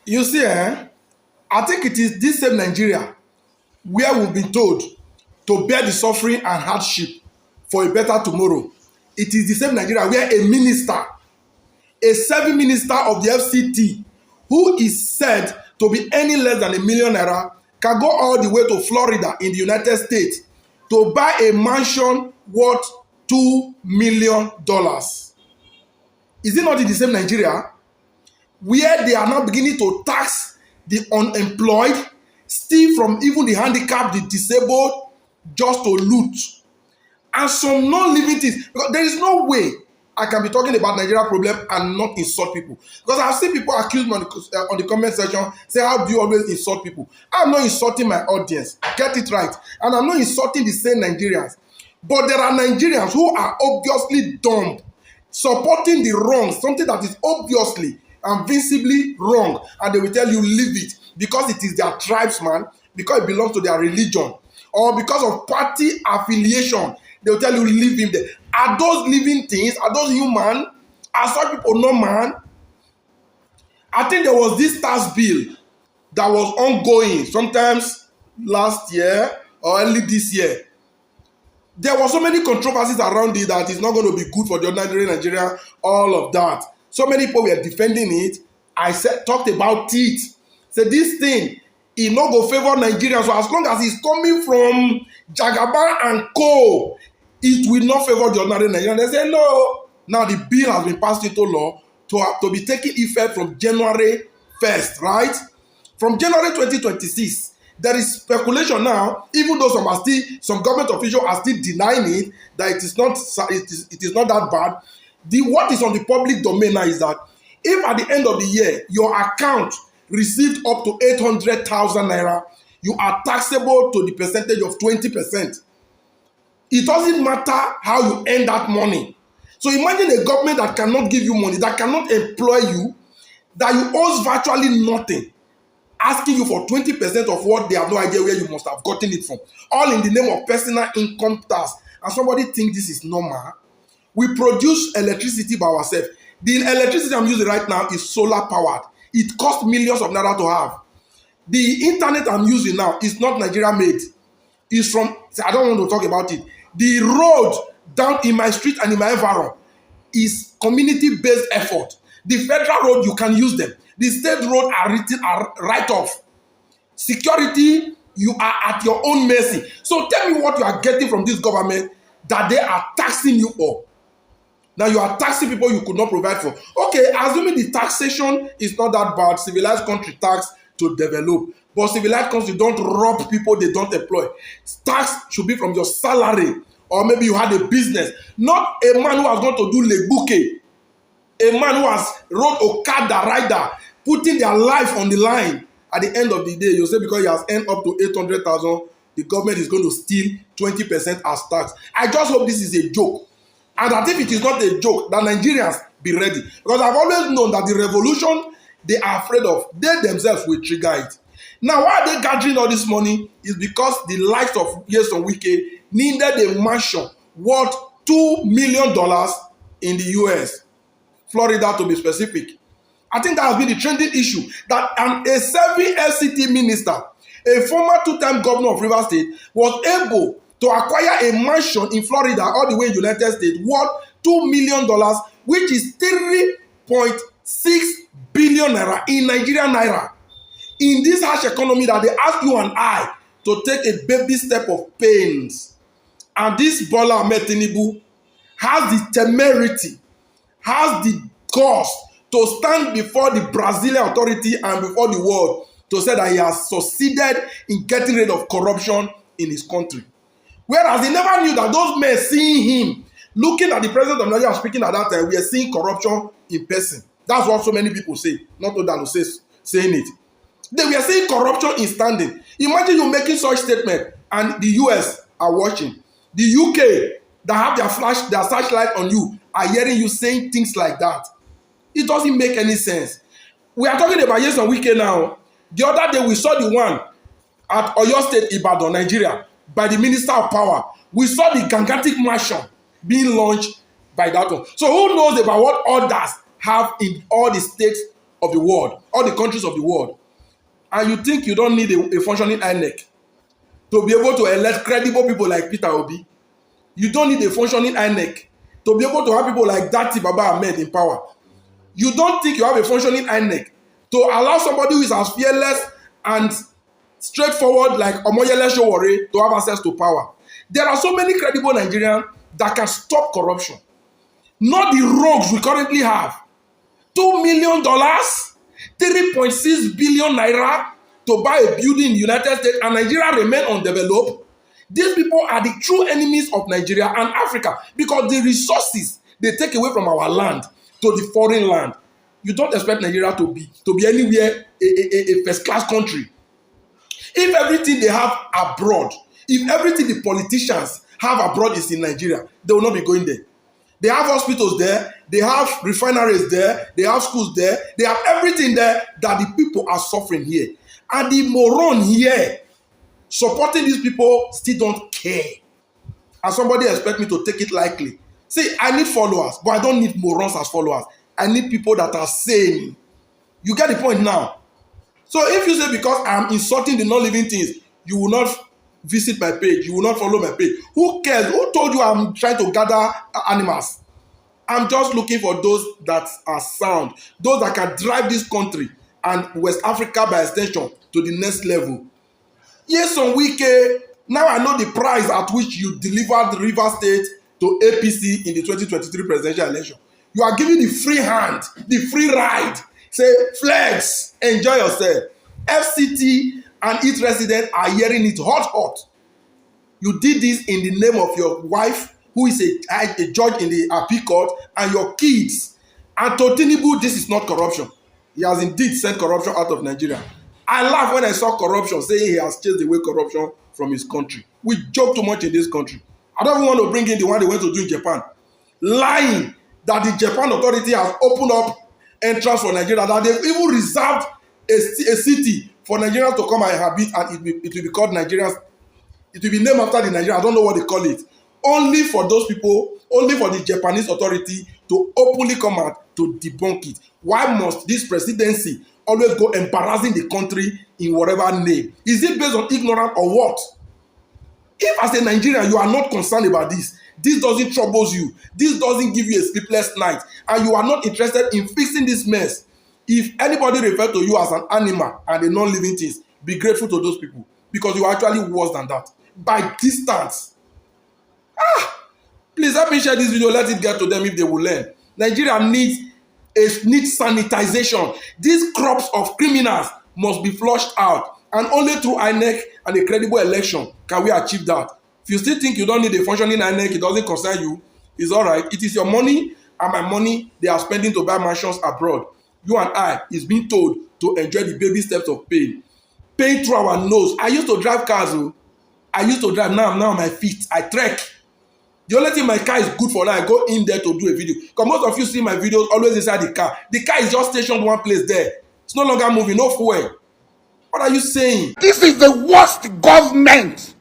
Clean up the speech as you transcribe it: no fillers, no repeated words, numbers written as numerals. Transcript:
You see, I think it is this same Nigeria where we've been told to bear the suffering and hardship for a better tomorrow. It is the same Nigeria where a minister, a serving minister of the FCT, who is said to be any less than ₦1 million, can go all the way to Florida in the United States to buy a mansion worth $2 million. Is it not in the same Nigeria where they are now beginning to tax the unemployed, steal from even the handicapped, the disabled, just to loot? And some non-living things. Because there is no way I can be talking about Nigeria problem and not insult people. Because I've seen people accuse me on the comment section, say, how do you always insult people? I'm not insulting my audience. Get it right. And I'm not insulting the same Nigerians. But there are Nigerians who are obviously dumb, supporting the wrong, something that is obviously and visibly wrong. And they will tell you, leave it. Because it is their tribesman, because it belongs to their religion, or because of party affiliation. They will tell you, leave him there. Are those living things? Are those human? Are such people not man? I think there was this tax bill that was ongoing sometimes last year or early this year. There were so many controversies around it that it's not going to be good for the ordinary Nigerian, all of that. So many people were defending it. I talked about it. Said this thing, it not go favor Nigerians. So as long as it's coming from Jagaban and Co., it will not favor the ordinary Nigerian. They say no. Now the bill has been passed into law to be taking effect from January 1st, right? From January 2026, there is speculation now, even though some government officials are still denying it, that it is not that bad. What is on the public domain now is that if at the end of the year your account received up to 800,000 naira, you are taxable to the percentage of 20%. It doesn't matter how you earn that money. So imagine a government that cannot give you money, that cannot employ you, that you owe virtually nothing, asking you for 20% of what they have no idea where you must have gotten it from. All in the name of personal income tax. And somebody think this is normal. We produce electricity by ourselves. The electricity I'm using right now is solar powered. It costs millions of naira to have. The internet I'm using now is not Nigeria made. It's from, I don't want to talk about it. The road down in my street and in my environment is community-based effort. The federal road, you can use them. The state road are write-off. Security, you are at your own mercy. So tell me what you are getting from this government that they are taxing you for. Now you are taxing people you could not provide for. Okay, assuming the taxation is not that bad, civilized country tax to develop. But civilized country don't rob people they don't employ. Tax should be from your salary. Or maybe you had a business. Not a man who has gone to do lebuke. A man who has rode Okada rider, putting their life on the line. At the end of the day, you say because he has earned up to 800,000, the government is going to steal 20% as tax. I just hope this is a joke. And that if it is not a joke, that Nigerians be ready. Because I've always known that the revolution they are afraid of, they themselves will trigger it. Now, why are they gathering all this money? Is because the likes of Nyesom Wike needed a mansion worth $2 million in the US, Florida to be specific. I think that has been the trending issue. That a serving FCT minister, a former two-time governor of Rivers State, was able to acquire a mansion in Florida, all the way in the United States, worth $2 million, which is 3.6 billion naira in Nigerian naira. In this harsh economy that they ask you and I to take a baby step of pains. And this Bola Ahmed Tinubu has the temerity, has the cost to stand before the Brazilian authority and before the world to say that he has succeeded in getting rid of corruption in his country. Whereas he never knew that those men seeing him, looking at the president of Nigeria speaking at that time, we are seeing corruption in person. That's what so many people say, not Odalo saying it. They were seeing corruption in standing. Imagine you making such statement and the US are watching. The UK that have their flashlight on you are hearing you saying things like that. It doesn't make any sense. We are talking about Nyesom Wike now. The other day we saw the one at Oyo State, Ibadan, Nigeria, by the Minister of Power. We saw the gigantic mansion being launched by that one. So who knows about what others have in all the states of the world, all the countries of the world, and you think you don't need a functioning INEC to be able to elect credible people like Peter Obi. You don't need a functioning INEC to be able to have people like Dati Baba Ahmed in power. You don't think you have a functioning INEC to allow somebody who is as fearless and straightforward like Omoyele Sowore to have access to power. There are so many credible Nigerians that can stop corruption. Not the rogues we currently have. $2 million, 3.6 billion naira to buy a building in the United States, and Nigeria remain undeveloped. These people are the true enemies of Nigeria and Africa because the resources they take away from our land to the foreign land. You don't expect Nigeria to be anywhere a first-class country. If everything they have abroad, if everything the politicians have abroad is in Nigeria, they will not be going there. They have hospitals there, they have refineries there, they have schools there, they have everything there that the people are suffering here. And the moron here supporting these people still don't care. And somebody expect me to take it lightly. See, I need followers, but I don't need morons as followers. I need people that are sane. You get the point now? So if you say because I'm insulting the non-living things, you will not visit my page, you will not follow my page. Who cares? Who told you I'm trying to gather animals? I'm just looking for those that are sound, those that can drive this country and West Africa by extension to the next level. Yes, on Wike, now I know the price at which you delivered River State to APC in the 2023 presidential election. You are giving the free hand, the free ride. Say, flex, enjoy yourself. FCT and its residents are hearing it hot. You did this in the name of your wife, who is a judge in the appeal court, and your kids. And to Tinubu, this is not corruption. He has indeed sent corruption out of Nigeria. I laugh when I saw corruption, saying he has chased away corruption from his country. We joke too much in this country. I don't even want to bring in the one they went to do in Japan. Lying that the Japan authority has opened up entrance for Nigeria, that they've even reserved a city for Nigerians to come and inhabit, and it will be called Nigerians. It will be named after the Nigerians. I don't know what they call it. Only for those people, only for the Japanese authority to openly come out to debunk it. Why must this presidency always go embarrassing the country in whatever name? Is it based on ignorance or what? If as a Nigerian you are not concerned about this doesn't trouble you, this doesn't give you a sleepless night, and you are not interested in fixing this mess, if anybody refer to you as an animal and a non-living thing, be grateful to those people, because you are actually worse than that by distance. Please help me share this video, let it get to them if they will learn. Nigeria needs sanitization. These crops of criminals must be flushed out, and only through INEC and a credible election can we achieve that. If you still think you don't need a functioning INEC, it doesn't concern you, it's all right. It is your money and my money they are spending to buy mansions abroad. You and I is being told to enjoy the baby steps of pain through our nose. I used to drive cars. I used to drive. Now I'm on my feet. I trek. The only thing my car is good for now, I go in there to do a video. Because most of you see my videos always inside the car. The car is just stationed one place there. It's no longer moving, no fuel. What are you saying? This is the worst government